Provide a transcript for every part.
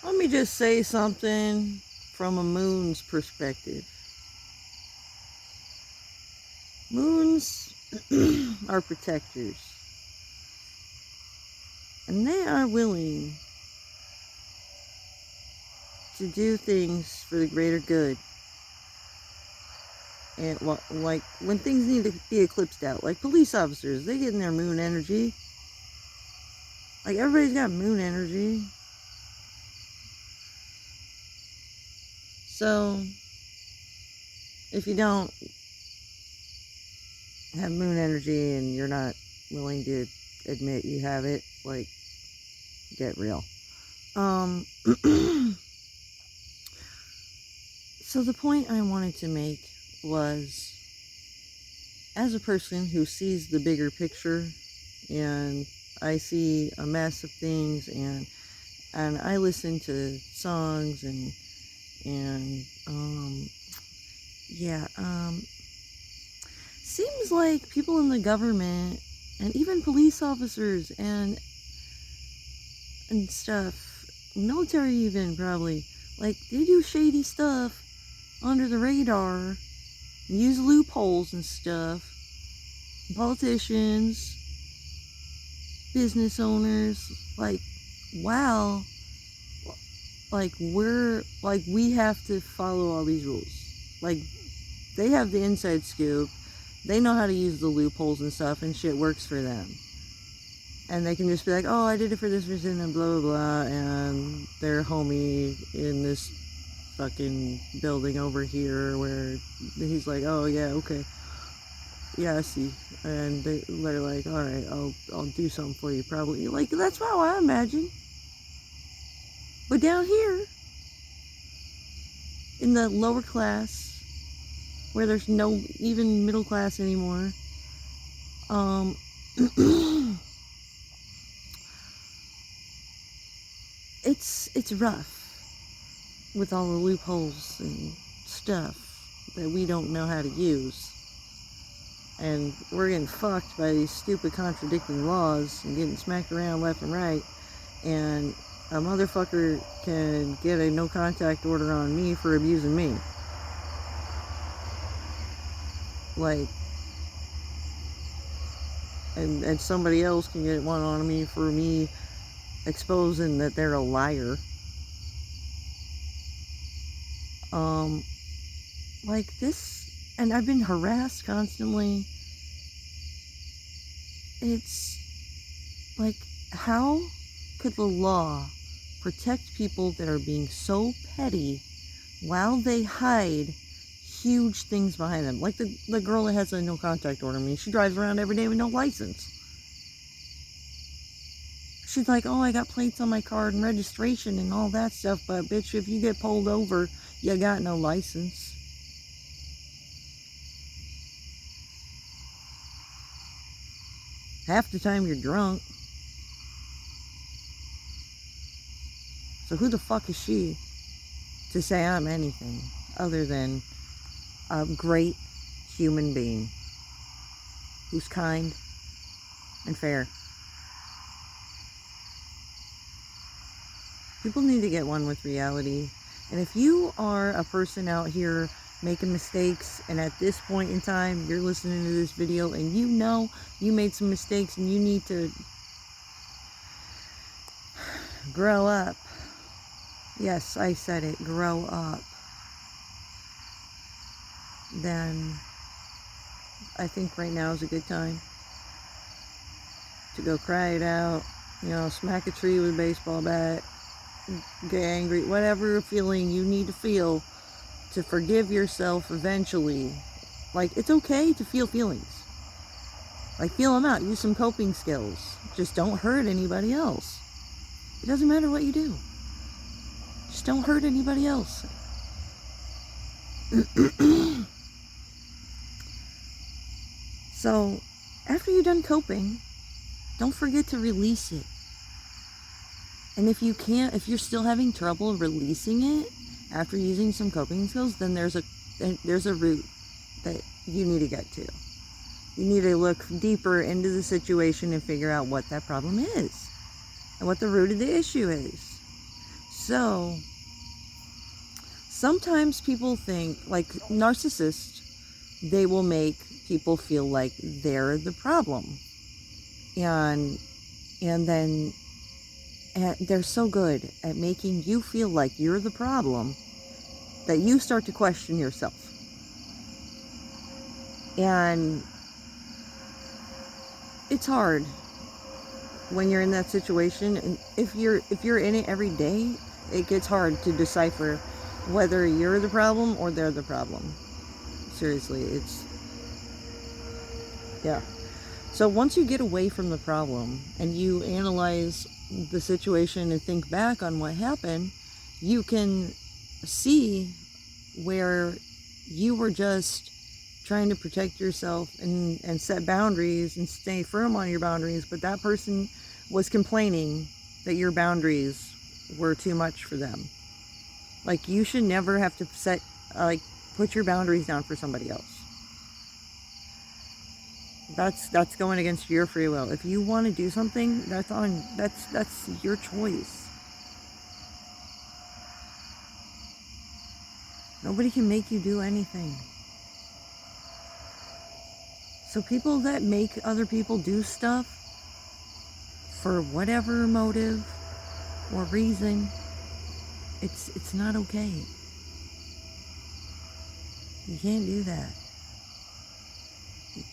Let me just say something from a moon's perspective. Moons are protectors, and they are willing to do things for the greater good. And like when things need to be eclipsed out, like police officers, they get in their moon energy. Like everybody's got moon energy. So if you don't have moon energy and you're not willing to admit you have it, like, get real. So the point I wanted to make was, as a person who sees the bigger picture, and I see a mess of things, and I listen to songs and yeah, seems like people in the government and even police officers and stuff, military even probably, like, they do shady stuff under the radar, use loopholes and stuff. Politicians, business owners, like, wow, like, we have to follow all these rules. Like, they have the inside scoop. They know how to use the loopholes and stuff, and shit works for them. And they can just be like, oh, I did it for this reason, and blah, blah, blah, and their homie in this fucking building over here where he's like, oh, yeah, okay. Yeah, I see. And they're like, all right, I'll do something for you, probably. Like, that's how I imagine. But down here, in the lower class, where there's no even middle class anymore, it's rough with all the loopholes and stuff that we don't know how to use. And we're getting fucked by these stupid contradicting laws and getting smacked around left and right. And a motherfucker can get a no contact order on me for abusing me. Like, and somebody else can get one on me for me exposing that they're a liar. Like this, and I've been harassed constantly. It's like, how could the law protect people that are being so petty while they hide huge things behind them? Like the girl that has a no contact order. I mean, she drives around every day with no license. She's like, oh, I got plates on my car and registration and all that stuff, but bitch, if you get pulled over, you got no license. Half the time you're drunk. So who the fuck is she to say I'm anything other than a great human being who's kind and fair? People need to get one with reality. And if you are a person out here making mistakes, and at this point in time you're listening to this video and you know you made some mistakes and you need to grow up. Yes, I said it, grow up. Then I think right now is a good time to go cry it out, you know, smack a tree with a baseball bat, get angry, whatever feeling you need to feel to forgive yourself eventually. Like, it's okay to feel feelings. Like, feel them out, use some coping skills. Just don't hurt anybody else. It doesn't matter what you do. Just don't hurt anybody else. So, after you're done coping, don't forget to release it. And if you're still having trouble releasing it after using some coping skills, then there's a route that you need to get to. You need to look deeper into the situation and figure out what that problem is and what the root of the issue is. So, sometimes people think, like narcissists, they will make people feel like they're the problem. And then they're so good at making you feel like you're the problem that you start to question yourself. And it's hard when you're in that situation, and if you're in it every day, it gets hard to decipher whether you're the problem or they're the problem. Seriously, yeah. So once you get away from the problem and you analyze the situation and think back on what happened, you can see where you were just trying to protect yourself and set boundaries and stay firm on your boundaries, but that person was complaining that your boundaries were too much for them. Like, you should never have to put your boundaries down for somebody else. That's going against your free will. If you want to do something, that's your choice. Nobody can make you do anything. So people that make other people do stuff for whatever motive or reason, it's not okay. You can't do that.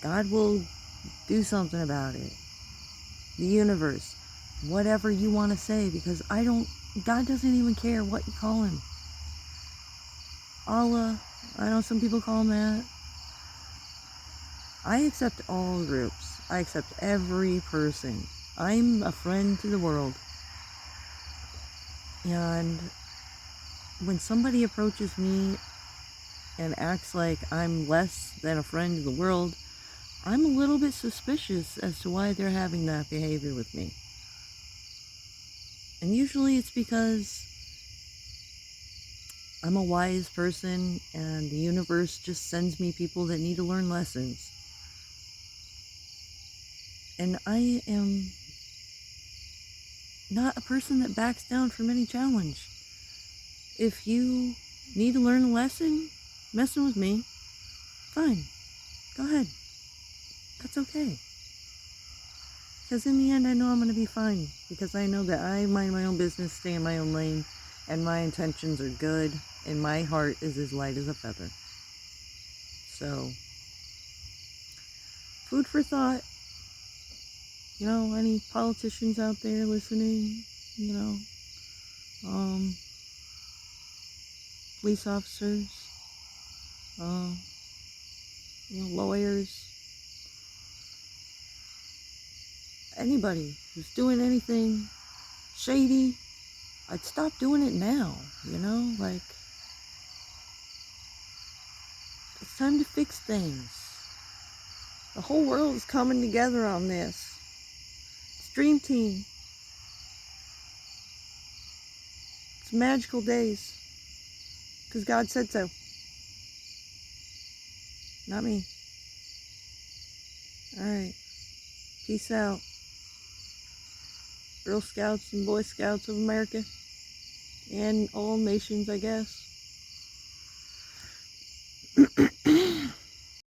God will do something about it. The universe, whatever you want to say, because God doesn't even care what you call him. Allah, I know some people call him that. I accept all groups. I accept every person. I'm a friend to the world. And when somebody approaches me and acts like I'm less than a friend to the world, I'm a little bit suspicious as to why they're having that behavior with me. And usually it's because I'm a wise person and the universe just sends me people that need to learn lessons. And I am not a person that backs down from any challenge. If you need to learn a lesson messing with me, fine, go ahead. That's okay. Because in the end, I know I'm going to be fine. Because I know that I mind my own business, stay in my own lane, and my intentions are good, and my heart is as light as a feather. So, food for thought. You know, any politicians out there listening, you know, police officers, lawyers, anybody who's doing anything shady, I'd stop doing it now, like, it's time to fix things. The whole world is coming together on this. It's Dream Team. It's magical days. Because God said so. Not me. Alright. Peace out. Girl Scouts and Boy Scouts of America. And all nations, I guess.